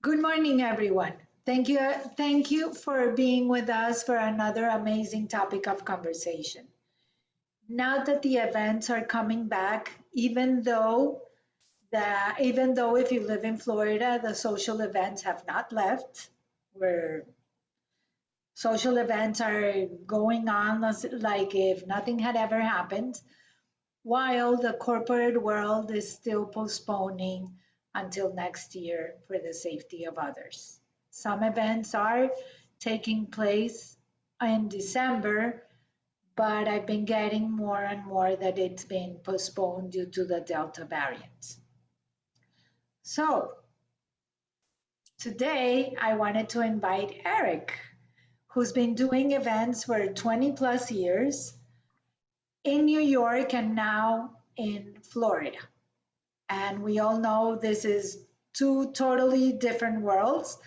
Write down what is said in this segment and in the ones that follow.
Good morning, everyone. Thank you for being with us for another amazing topic of conversation. Now that the events are coming back, even though if you live in Florida, the social events have not left, where social events are going on like if nothing had ever happened, while the corporate world is still postponing until next year for the safety of others. Some events are taking place in December, but I've been getting more and more that it's been postponed due to the Delta variant. So today I wanted to invite Eric, who's been doing events for 20 plus years in New York and now in Florida. And we all know this is two totally different worlds.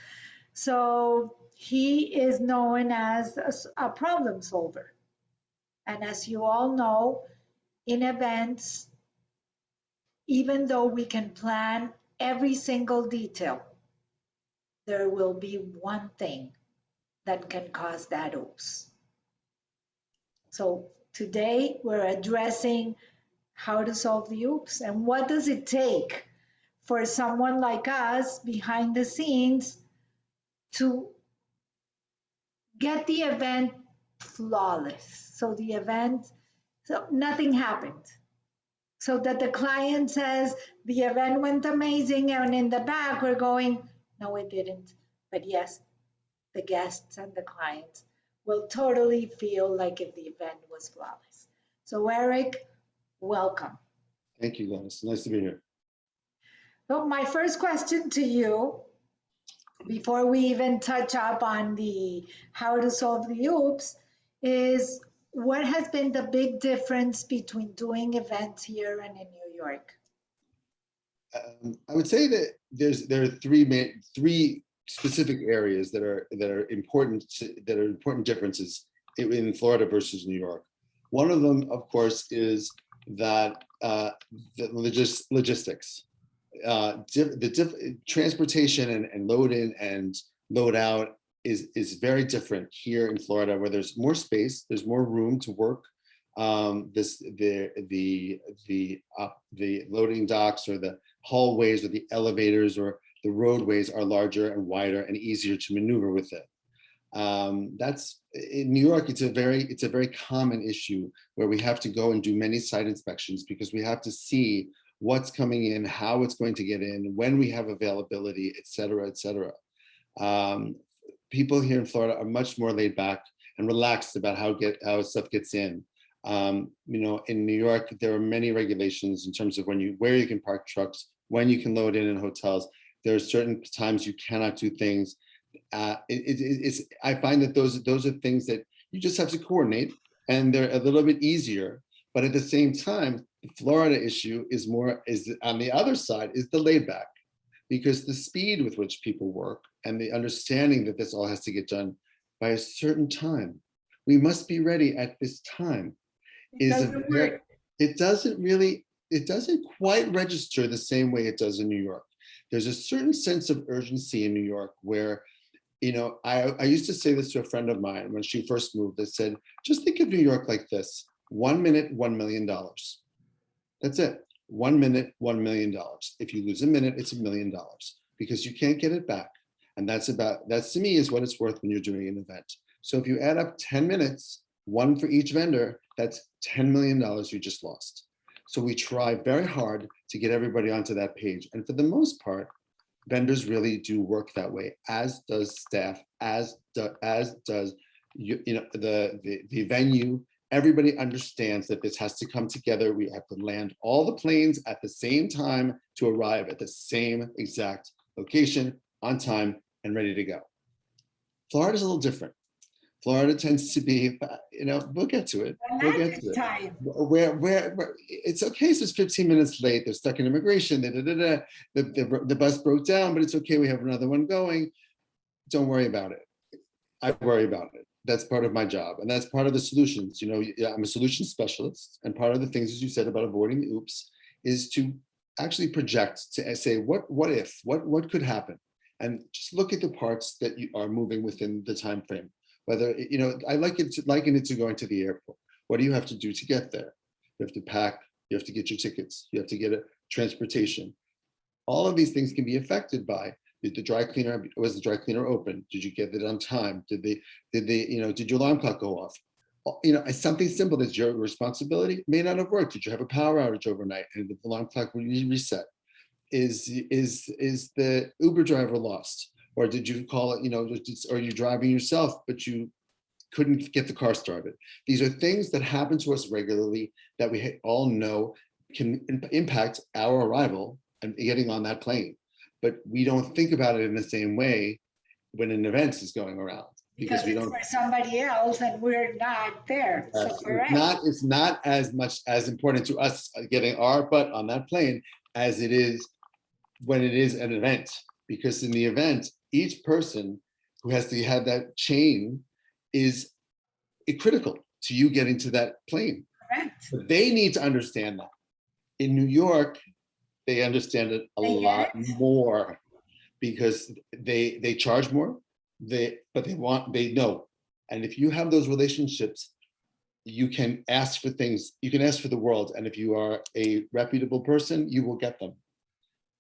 So he is known as a problem solver. And as you all know, in events, even though we can plan every single detail, there will be one thing that can cause that oops. So today we're addressing how to solve the oops and what does it take for someone like us behind the scenes to get the event flawless. So the event, so nothing happened. So that the client says the event went amazing, and in the back we're going, no, it didn't. But yes, the guests and the clients will totally feel like if the event was flawless. So, Eric, welcome. Thank you, Glennis. Nice to be here. So, my first question to you, before we even touch up on the how to solve the oops, is what has been the big difference between doing events here and in New York? I would say that there are three specific areas that are important differences in Florida versus New York. One of them, of course, is that the logistics, transportation and load in and load out is very different here in Florida, where there's more space, there's more room to work. The loading docks or the hallways or the elevators or the roadways are larger and wider and easier to maneuver with it. That's in New York. It's a very common issue where we have to go and do many site inspections because we have to see what's coming in, how it's going to get in, when we have availability, et cetera, et cetera. People here in Florida are much more laid back and relaxed about how stuff gets in. In New York, there are many regulations in terms of where you can park trucks, when you can load in hotels. There are certain times you cannot do things. I find that those are things that you just have to coordinate, and they're a little bit easier. But at the same time, the Florida issue is on the other side is the laid back, because the speed with which people work and the understanding that this all has to get done by a certain time. We must be ready at this time. It doesn't quite register the same way it does in New York. There's a certain sense of urgency in New York where, I used to say this to a friend of mine when she first moved. I said, just think of New York like this: 1 minute, $1 million. That's it. 1 minute, $1 million. If you lose a minute, it's $1 million because you can't get it back. And that's to me is what it's worth when you're doing an event. So if you add up 10 minutes, one for each vendor, that's $10 million you just lost. So we try very hard to get everybody onto that page. And for the most part, vendors really do work that way, as does staff, as does the venue. Everybody understands that this has to come together. We have to land all the planes at the same time to arrive at the same exact location, on time, and ready to go. Florida's a little different. Florida tends to be, we'll get to it. We'll get to it. Time. Where it's okay. So it's 15 minutes late. They're stuck in immigration. The bus broke down, but it's okay. We have another one going. Don't worry about it. I worry about it. That's part of my job, and that's part of the solutions. I'm a solution specialist, and part of the things, as you said, about avoiding the oops is to actually project, to say what if, what could happen, and just look at the parts that you are moving within the time frame. Whether, I liken it to going to the airport. What do you have to do to get there? You have to pack, you have to get your tickets, you have to get a transportation. All of these things can be affected by, was the dry cleaner open? Did you get it on time? Did your alarm clock go off? Something simple that's your responsibility may not have worked. Did you have a power outage overnight and the alarm clock will be reset? Is the Uber driver lost? Or did you call it, or you're driving yourself, but you couldn't get the car started? These are things that happen to us regularly that we all know can impact our arrival and getting on that plane. But we don't think about it in the same way when an event is going around. Because it's for somebody else and we're not there. So correct. It's not as much as important to us getting our butt on that plane as it is when it is an event. Because in the event, each person who has to have that chain is critical to you getting to that plane. Correct. But they need to understand that. In New York, they understand it a lot more because they charge more, but they know. And if you have those relationships, you can ask for things, you can ask for the world. And if you are a reputable person, you will get them.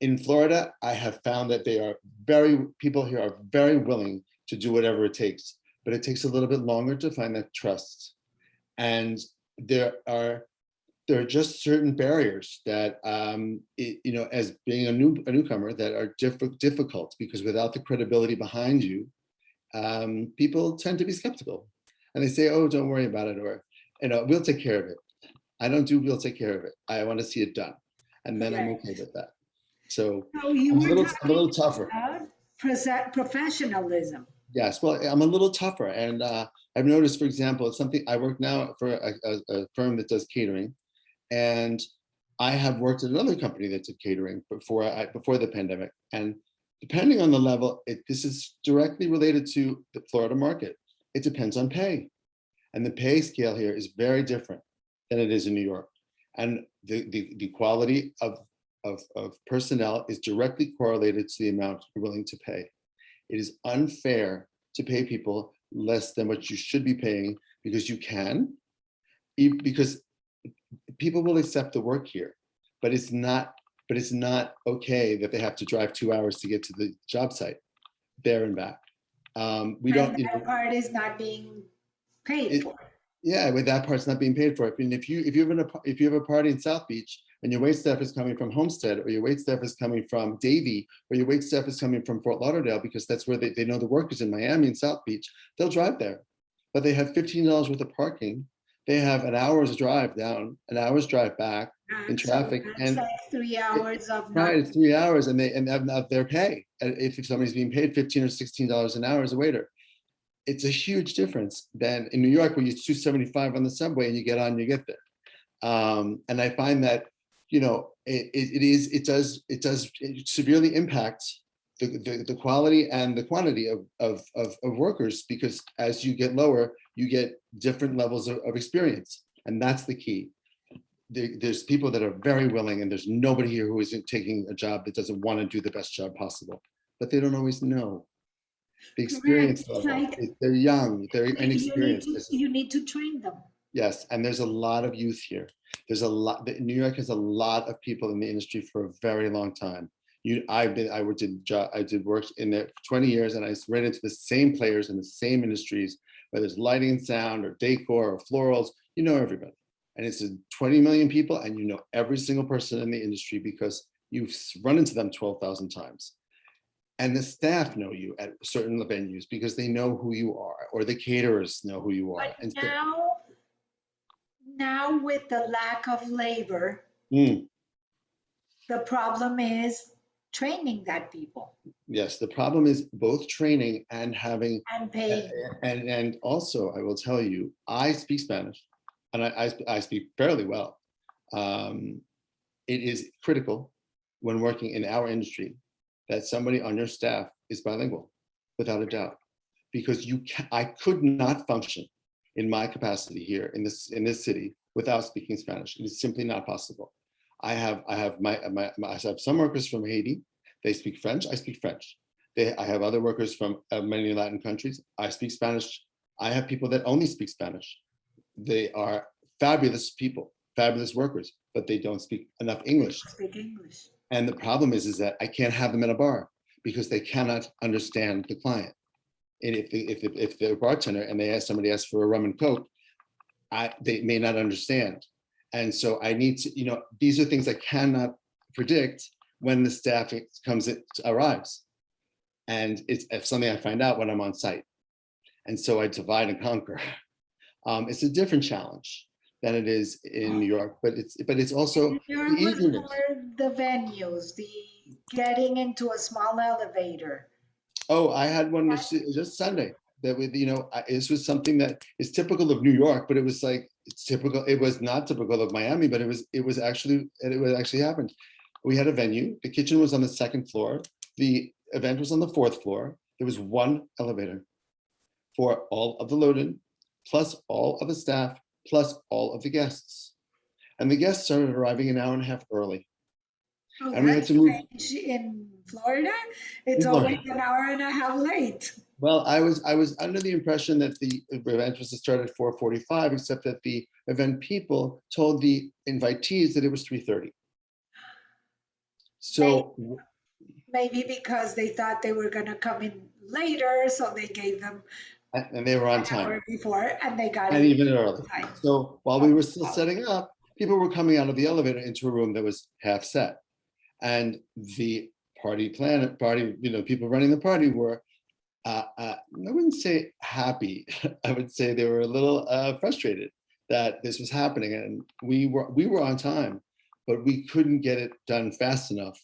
In Florida, I have found that people here are very willing to do whatever it takes, but it takes a little bit longer to find that trust. And there are just certain barriers that, as being a newcomer, that are difficult because without the credibility behind you, people tend to be skeptical, and they say, "Oh, don't worry about it," or "We'll take care of it." I don't do "we'll take care of it." I want to see it done, and then I'm okay with that. So you I'm a little tougher. Professionalism. Yes, well, I'm a little tougher, and I've noticed, for example, it's something I work now for a firm that does catering, and I have worked at another company that did catering before the pandemic. And depending on the level, this is directly related to the Florida market. It depends on pay, and the pay scale here is very different than it is in New York, and the quality of personnel is directly correlated to the amount you're willing to pay. It is unfair to pay people less than what you should be paying because you can, because people will accept the work here, but it's not okay that they have to drive 2 hours to get to the job site, there and back. That part is not being paid for. Yeah, with that part's not being paid for. I mean, if you have a party in South Beach and your wait staff is coming from Homestead, or your wait staff is coming from Davie, or your wait staff is coming from Fort Lauderdale, because that's where they know the workers in Miami and South Beach, they'll drive there. But they have $15 worth of parking. They have an hour's drive down, an hour's drive back in traffic. And like 3 hours of right, it's 3 hours, and of their pay. If somebody's being paid $15 or $16 an hour as a waiter, it's a huge difference than in New York, where you $2.75 on the subway and you get on, you get there. And I find that it does severely impact the quality and the quantity of workers, because as you get lower, you get different levels of experience, and that's the key. There's people that are very willing, and there's nobody here who isn't taking a job that doesn't want to do the best job possible, but they don't always know. The experience level, they're young, they're inexperienced. You need to train them. Yes, and there's a lot of youth here. There's a lot. New York has a lot of people in the industry for a very long time. I did work in there for 20 years, and I ran into the same players in the same industries, whether it's lighting and sound or decor or florals. You know everybody, and it's 20 million people, and you know every single person in the industry because you've run into them 12,000 times. And the staff know you at certain venues because they know who you are, or the caterers know who you are. But now with the lack of labor, the problem is training that people. Yes, the problem is both training and having and paying. And also, I will tell you, I speak Spanish, and I speak fairly well. It is critical when working in our industry that somebody on your staff is bilingual, without a doubt, because I could not function in my capacity here in this city without speaking Spanish. It is simply not possible. I have some workers from Haiti. They speak French. I speak French. I have other workers from many Latin countries. I speak Spanish. I have people that only speak Spanish. They are fabulous people, fabulous workers, but they don't speak enough English. Speak English. And the problem is that I can't have them in a bar because they cannot understand the client. And if they're a bartender and somebody asks for a rum and coke, they may not understand. And so I need to, these are things I cannot predict when the staff arrives. And it's something I find out when I'm on site. And so I divide and conquer. It's a different challenge than it is in New York, but it's also the Was eagerness. for the venues, the getting into a small elevator. Oh, I had one just Sunday that this was something that is typical of New York, but it was like, it's typical. It was not typical of Miami, but it actually happened. We had a venue. The kitchen was on the second floor. The event was on the fourth floor. There was one elevator for all of the load-in, plus all of the staff, plus all of the guests. And the guests started arriving an hour and a half early. Oh, and we had to move. In Florida, it's always an hour and a half late. Well, I was under the impression that the event was to start at 4:45, except that the event people told the invitees that it was 3:30. So maybe because they thought they were going to come in later, so they gave them. And they were on time. An hour before, and they got and even early. So while we were still setting up, people were coming out of the elevator into a room that was half set, and the people running the party were. I wouldn't say happy. I would say they were a little frustrated that this was happening, and we were on time, but we couldn't get it done fast enough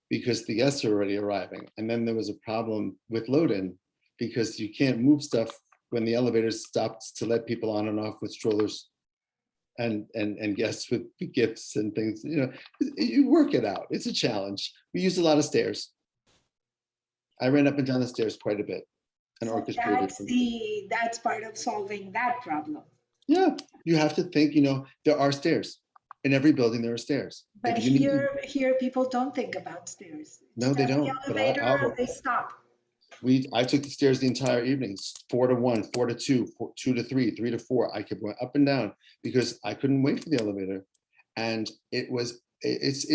because the guests were already arriving. And then there was a problem with load-in because you can't move stuff when the elevator stopped to let people on and off with strollers and guests with gifts and things. You work it out. It's a challenge. We used a lot of stairs. I ran up and down the stairs quite a bit and orchestrated. That's part of solving that problem. Yeah, you have to think, there are stairs. In every building, there are stairs. But here people don't think about stairs. No, they don't. The elevator, they stop. I took the stairs the entire evening, 4 to 1, 4 to 2, 2 to 3, 3 to 4. I kept going up and down because I couldn't wait for the elevator. And it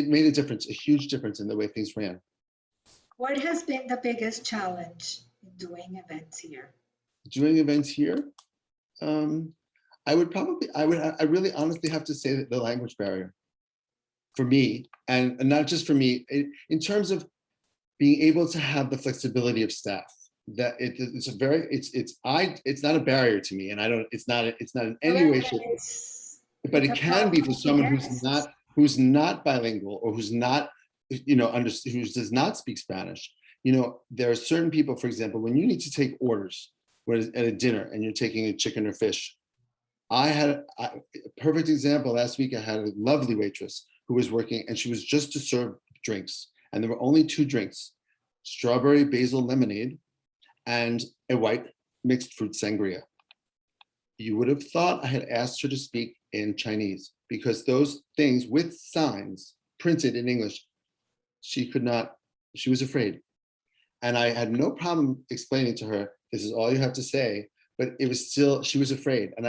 made a difference, a huge difference in the way things ran. What has been the biggest challenge in doing events here? Doing events here? I really honestly have to say that the language barrier for me, and not just for me, in terms of being able to have the flexibility of staff, that it's not a barrier to me, and it's not in any way shape, but it can be for someone who's not bilingual or who's not, who does not speak Spanish. There are certain people, for example, when you need to take orders at a dinner and you're taking a chicken or fish. I had a perfect example. Last week, I had a lovely waitress who was working, and she was just to serve drinks. And there were only 2 drinks, strawberry basil lemonade and a white mixed fruit sangria. You would have thought I had asked her to speak in Chinese because those things with signs printed in English, she could not, she was afraid. And I had no problem explaining to her, this is all you have to say, but it was still, she was afraid. And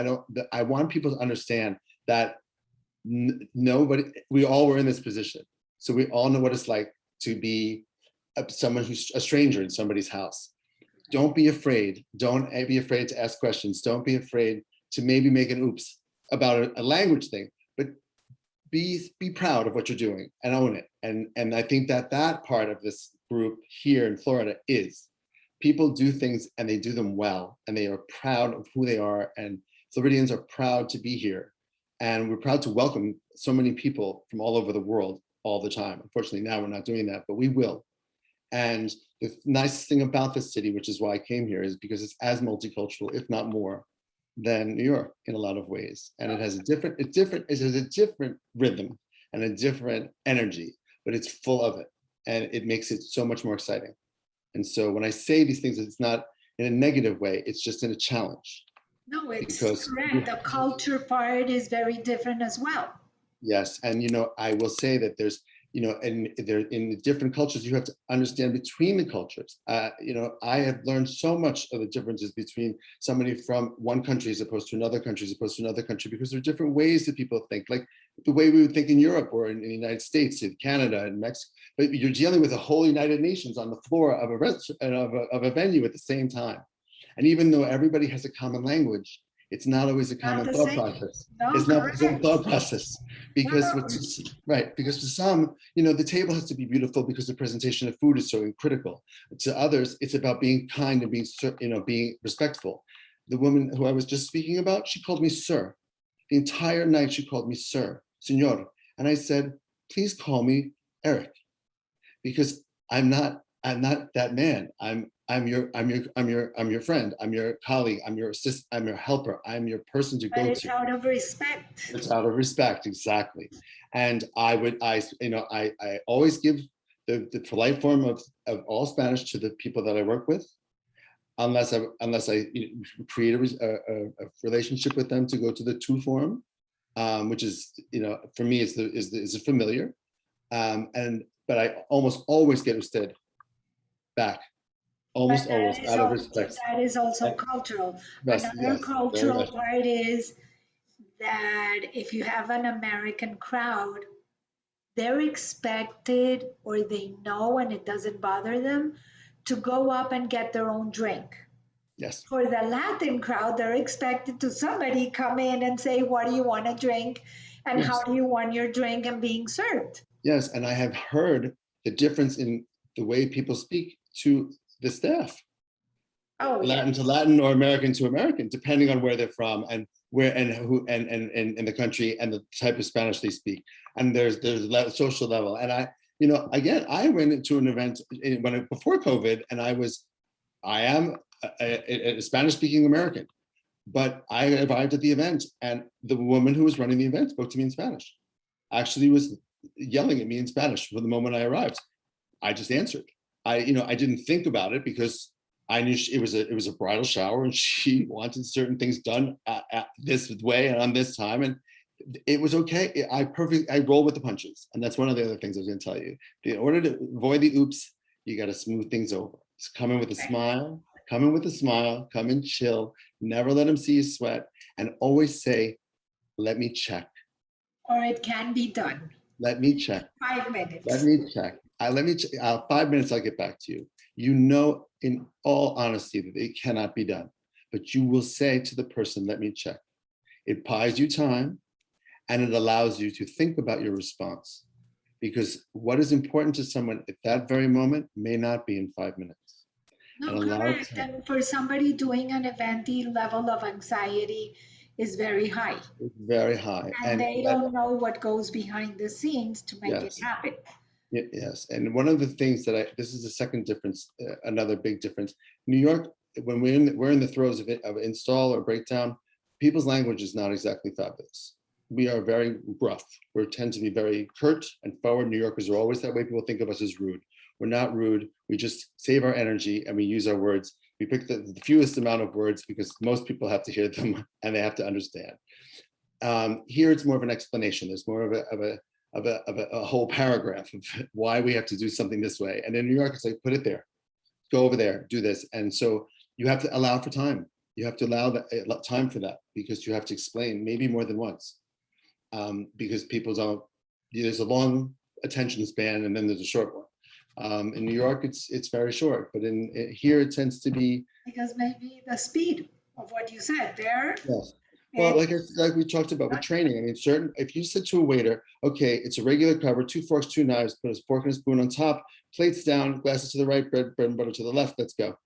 I want people to understand that nobody, we all were in this position. So we all know what it's like to be someone who's a stranger in somebody's house. Don't be afraid. Don't be afraid to ask questions. Don't be afraid to maybe make an oops about a language thing, but be proud of what you're doing and own it. And I think that part of this group here in Florida is people do things and they do them well, and they are proud of who they are. And Floridians are proud to be here. And we're proud to welcome so many people from all over the world all the time. Unfortunately, now we're not doing that, but we will. And the nice thing about this city, which is why I came here, is because it's as multicultural, if not more, than New York in a lot of ways. And it has a different rhythm and a different energy, but it's full of it. And it makes it so much more exciting. And so when I say these things, it's not in a negative way, it's just in a challenge. No, it's correct. The culture part is very different as well. Yes, and I will say that there's and they're in the different cultures, you have to understand between the cultures. I have learned so much of the differences between somebody from one country as opposed to another country, as opposed to another country, because there are different ways that people think, like the way we would think in Europe or in the United States, in Canada and Mexico. But you're dealing with a whole United Nations on the floor of a venue at the same time. And even though everybody has a common language, it's not always a Not common the thought same. process. No, It's not the same correct. thought process because No, because for some, the table has to be beautiful because the presentation of food is so critical. To others, it's about being kind and being respectful. The woman who I was just speaking about, she called me sir. The entire night she called me sir, señor. And I said, please call me Eric, because I'm not that man. I'm your friend. I'm your colleague. I'm your assistant. I'm your helper. I'm your person to but go it's to. out of respect. It's out of respect, exactly. And I always give the polite form of all Spanish to the people that I work with, unless I create a relationship with them to go to the tu form, which is for me is familiar, but I almost always get usted back, But almost always out of respect. that is also And- cultural. Yes, Another yes, very cultural much. part is that if you have an American crowd, they're expected or they know and it doesn't bother them to go up and get their own drink. Yes, For the Latin crowd, they're expected to somebody come in and say, what do you want to drink? And how yes. do you want your drink and being served? Yes, and I have heard the difference in the way people speak to the staff, Oh, yeah. Latin to Latin or American to American, depending on where they're from and where and who and the country and the type of Spanish they speak. And there's social level. And again, I went into an event before COVID, and I am a Spanish speaking American, but I arrived at the event, and the woman who was running the event spoke to me in Spanish. Actually, was yelling at me in Spanish from the moment I arrived. I just answered. I didn't think about it because I knew it was a bridal shower and she wanted certain things done at this way and on this time, and it was okay. I roll with the punches, and that's one of the other things I was going to tell you. In order to avoid the oops, you got to smooth things over. Just come in with a smile. Come in with a smile. Come in chill. Never let them see you sweat, and always say, "Let me check. Or it can be done. Let me check. Five Let minutes. me check. Let me check. 5 minutes, I'll get back to you." In all honesty, that it cannot be done. But you will say to the person, let me check. It buys you time, and it allows you to think about your response. Because what is important to someone at that very moment may not be in 5 minutes. And No, a lot of correct. times, And for somebody doing an event, the level of anxiety is very high. it's very high. And And they don't know what goes behind the scenes to make it yes, happen. yes. And one of the things this is the second difference, another big difference. New York, when we're in the throes of install or breakdown, people's language is not exactly fabulous. We are very rough. We tend to be very curt and forward. New Yorkers are always that way. People think of us as rude. We're not rude. We just save our energy and we use our words. We pick the fewest amount of words because most people have to hear them and they have to understand. Here, it's more of an explanation. There's more of a whole paragraph of why we have to do something this way. And in New York, it's like, put it there, go over there, do this. And so you have to allow for time. You have to allow time for that, because you have to explain maybe more than once. Because people there's a long attention span and then there's a short one. In New York, it's very short, but here it tends to be. Because maybe the speed of what you said there, Yes. Well, it, like we talked about with training, I mean, if you said to a waiter, okay, it's a regular cover, 2 forks, 2 knives, put a fork and a spoon on top, plates down, glasses to the right, bread and butter to the left, let's go.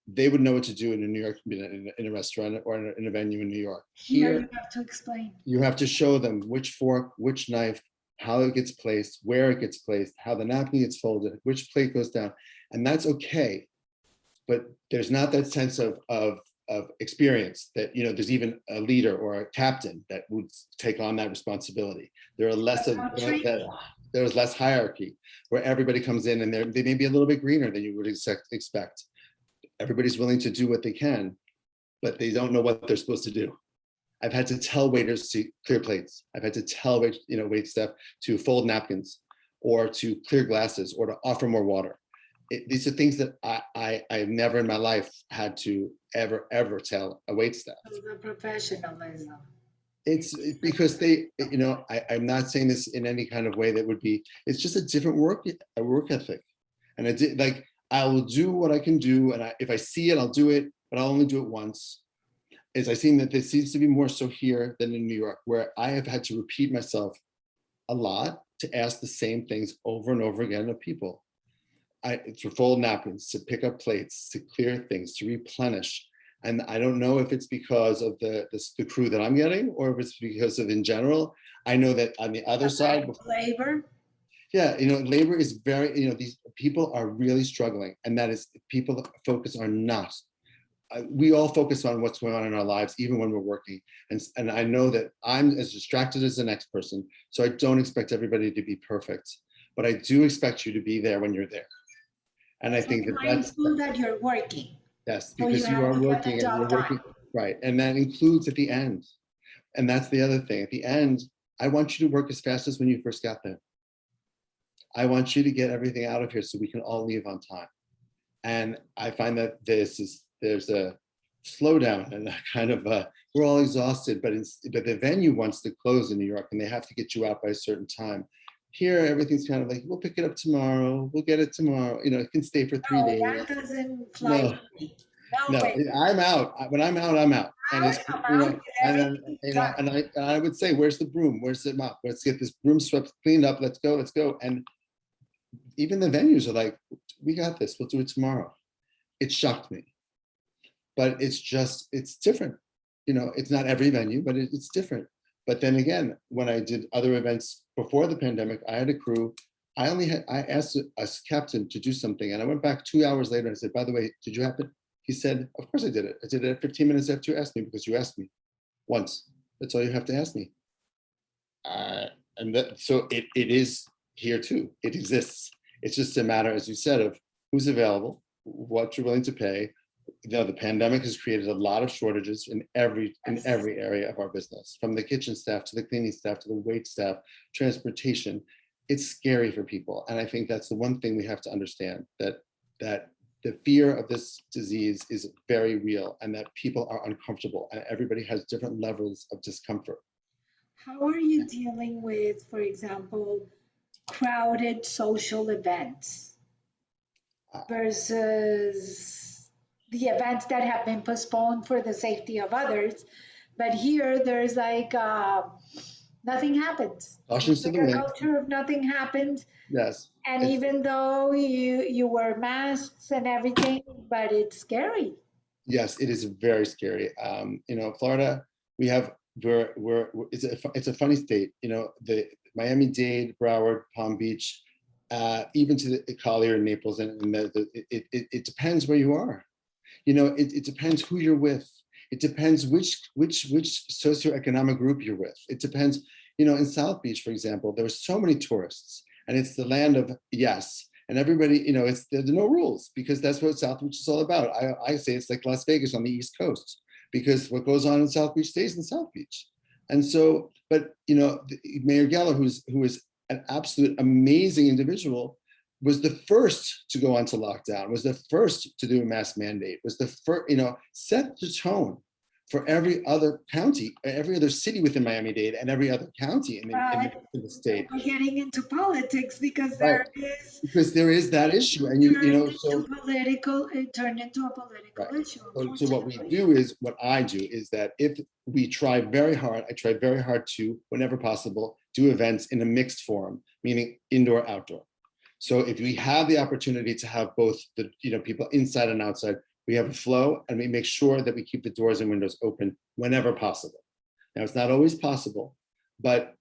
They would know what to do in a New York, in a restaurant or in a venue in New York. here Here, you have to explain. you have to show them which fork, which knife, how it gets placed, where it gets placed, how the napkin gets folded, which plate goes down. And that's okay. But there's not that sense of experience that, there's even a leader or a captain that would take on that responsibility. There are less of that. There's less hierarchy where everybody comes in and they may be a little bit greener than you would expect. Everybody's willing to do what they can, but they don't know what they're supposed to do. I've had to tell waiters to clear plates. I've had to tell wait staff to fold napkins. or to clear glasses, or to offer more water. These are things that I've never in my life had to ever tell a wait staff. The professionalism. It's because they, I'm not saying this in any kind of way that would be, it's just a different work ethic. And I did, like, I will do what I can do. And if I see it, I'll do it, but I'll only do it once. As I seen that there seems to be more so here than in New York, where I have had to repeat myself a lot to ask the same things over and over again of people. To fold napkins, to pick up plates, to clear things, to replenish. And I don't know if it's because of the crew that I'm getting, or if it's because of in general. I know that on the other side, labor. Yeah, labor is very, these people are really struggling, and that is, people focus on not. We all focus on what's going on in our lives, even when we're working. And I know that I'm as distracted as the next person, so I don't expect everybody to be perfect, but I do expect you to be there when you're there. And I think that that's that you're working. yes, So because you are working and you're working right, and that includes at the end. And that's the other thing. At the end, I want you to work as fast as when you first got there. I want you to get everything out of here so we can all leave on time. And I find that there's a slowdown and a kind of we're all exhausted, but the venue wants to close in New York and they have to get you out by a certain time. Here, everything's kind of like, we'll pick it up tomorrow. We'll get it tomorw. It can stay for 3 days. That doesn't fly No, with me. no, I'm out. When I'm out, I'm out. And it's, and then, and I would say, where's the broom? Where's the mop? Let's get this broom swept, cleaned up. Let's go, let's go. And even the venues are like, we got this. We'll do it tomorrow. It shocked me, but it's different. It's not every venue, but it's different. But then again, when I did other events before the pandemic, I had a crew. I asked a captain to do something, and I went back 2 hours later and I said, by the way, did you happen? He said, of course I did it. I did it 15 minutes after you asked me, because you asked me once. That's all you have to ask me. So it is here too. It exists. It's just a matter, as you said, of who's available, what you're willing to pay. The pandemic has created a lot of shortages in every area of our business, from the kitchen staff to the cleaning staff to the wait staff, transportation. It's scary for people. And I think that's the one thing we have to understand, that the fear of this disease is very real, and that people are uncomfortable, and everybody has different levels of discomfort. How are you dealing with, for example, crowded social events versus the events that have been postponed for the safety of others? But here there's like nothing happens. Cautions to the A wind. culture of nothing happens. Yes. And even though you wear masks and everything, but it's scary. Yes, it is very scary. Florida, it's a funny state. The Miami-Dade, Broward, Palm Beach, even to the Collier, Naples, and it depends where you are. It depends who you're with. It depends which socioeconomic group you're with. It depends. In South Beach, for example, there were so many tourists, and it's the land of yes, and everybody. There are no rules, because that's what South Beach is all about. I say it's like Las Vegas on the East Coast, because what goes on in South Beach stays in South Beach. And so, but Mayor Geller, who is an absolute amazing individual, was the first to go onto lockdown, was the first to do a mask mandate, was the first, set the tone for every other county, every other city within Miami-Dade, and every other county in the state. We're getting into politics because because there is that issue, and it turned into a political issue. So what I do is that if we try very hard, I try very hard to, whenever possible, do events in a mixed form, meaning indoor, outdoor. So if we have the opportunity to have both the people inside and outside, we have a flow, and we make sure that we keep the doors and windows open whenever possible. Now, it's not always possible, but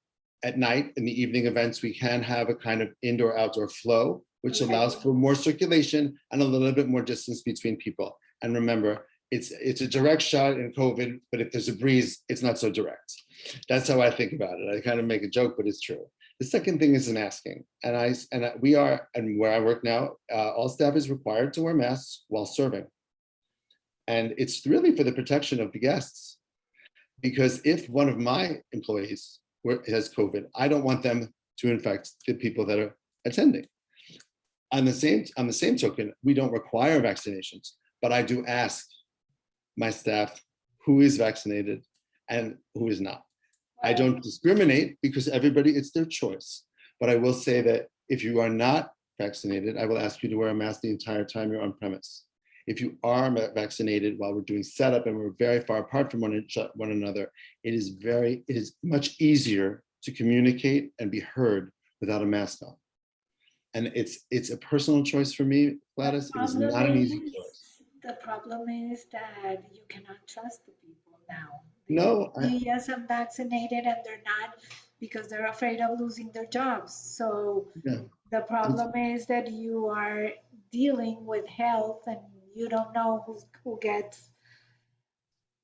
at night, in the evening events, we can have a kind of indoor-outdoor flow, which allows for more circulation and a little bit more distance between people. And remember, it's a direct shot in COVID, but if there's a breeze, it's not so direct. That's how I think about it. I kind of make a joke, but it's true. The second thing is masking, and where I work now, all staff is required to wear masks while serving. And it's really for the protection of the guests, because if one of my employees has COVID, I don't want them to infect the people that are attending. On the same token, we don't require vaccinations, but I do ask my staff who is vaccinated and who is not. I don't discriminate because everybody, it's their choice. But I will say that if you are not vaccinated, I will ask you to wear a mask the entire time you're on premise. If you are vaccinated while we're doing setup and we're very far apart from one another, it is much easier to communicate and be heard without a mask on. And it's a personal choice for me, Gladys. It is not an easy choice. The problem is that you cannot trust the people now. No, Yes, I'm vaccinated and they're not because they're afraid of losing their jobs. So yeah, the problem is that you are dealing with health and you don't know who gets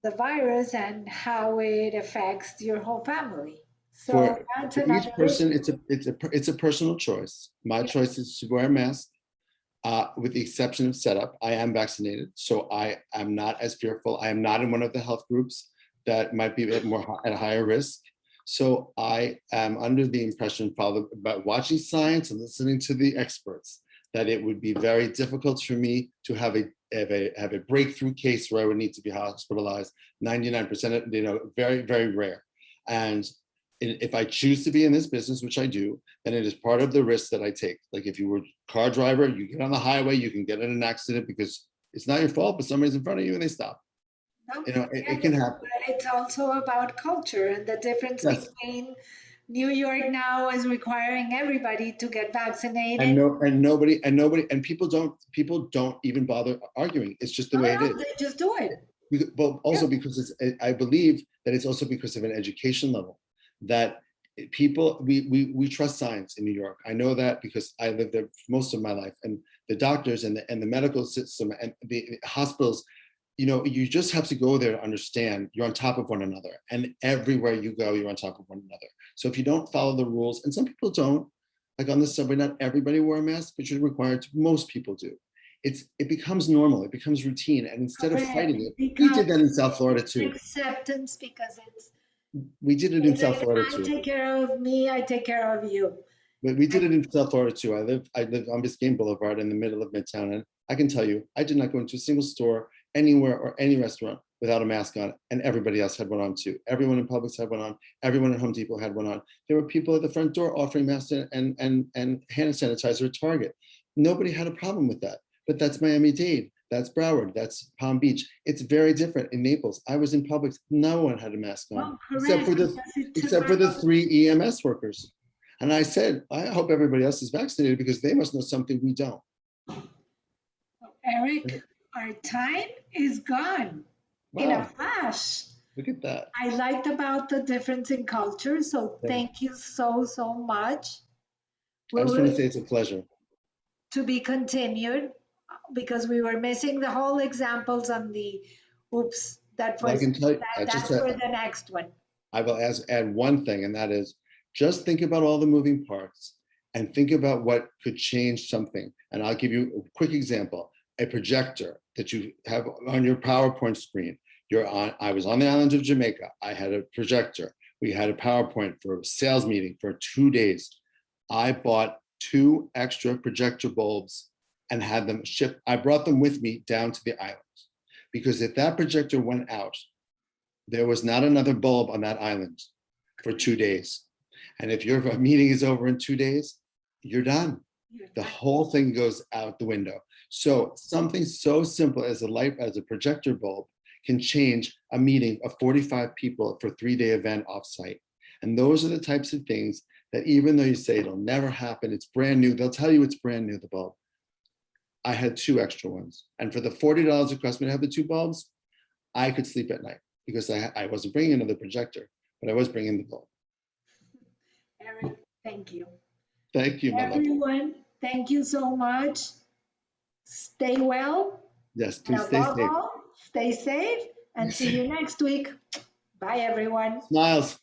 the virus and how it affects your whole family. So that's for each another person, issue. it's a personal choice. My choice is to wear a mask, with the exception of setup. I am vaccinated, so I am not as fearful. I am not in one of the health groups that might be at a higher risk. So I am under the impression, by watching science and listening to the experts, that it would be very difficult for me to have a breakthrough case where I would need to be hospitalized. 99%, very, very rare. And if I choose to be in this business, which I do, then it is part of the risk that I take. Like if you were a car driver, you get on the highway, you can get in an accident because it's not your fault, but somebody's in front of you and they stop. No, It can happen. but it's also about culture and the difference Yes. between New York now is requiring everybody to get vaccinated. And people don't even bother arguing. It's just the way it is. They just do it. But also because I believe that it's also because of an education level that people, we trust science in New York. I know that because I lived there most of my life, and the doctors and the medical system and the hospitals, you just have to go there to understand you're on top of one another, and everywhere you go, you're on top of one another. So if you don't follow the rules, and some people don't, like on the subway, not everybody wear a mask, but you're required to, most people do. It becomes normal, it becomes routine. And instead of fighting it, we did that in South Florida too. Acceptance, because We did it in South Florida too. I take care of me, I take care of you. But we did it in South Florida too. I live on Biscayne Boulevard in the middle of Midtown, and I can tell you, I did not go into a single store, anywhere, or any restaurant without a mask on, and everybody else had one on too. Everyone in Publix had one on. Everyone at Home Depot had one on. There were people at the front door offering masks and hand sanitizer at Target. Nobody had a problem with that. But that's Miami-Dade, that's Broward, that's Palm Beach. It's very different in Naples. I was in Publix, no one had a mask on, except for the 3 EMS workers. And I said, I hope everybody else is vaccinated because they must know something we don't. Eric, our time is gone in a flash. Look at that. I liked about the difference in culture, so thank you so much. I just want to say it's a pleasure. To be continued, because we were missing the whole examples on the oops. That's for the next one. I will add one thing, and that is just think about all the moving parts and think about what could change something. And I'll give you a quick example. A projector that you have on your PowerPoint screen. I was on the island of Jamaica. I had a projector. We had a PowerPoint for a sales meeting for 2 days. I bought 2 extra projector bulbs and had them shipped. I brought them with me down to the island because if that projector went out, there was not another bulb on that island for 2 days. And if your meeting is over in 2 days, you're done. The whole thing goes out the window. So something so simple as a projector bulb can change a meeting of 45 people for a 3-day event offsite. And those are the types of things that even though you say it'll never happen, it's brand new, they'll tell you it's brand new, the bulb. I had 2 extra ones. And for the $40 it cost me to have the 2 bulbs, I could sleep at night because I wasn't bringing another projector, but I was bringing the bulb. Eric, thank you. Thank you, my love. Everyone, thank you so much. Stay well. Yes, please stay safe. Stay safe and see you next week. Bye, everyone. Smiles.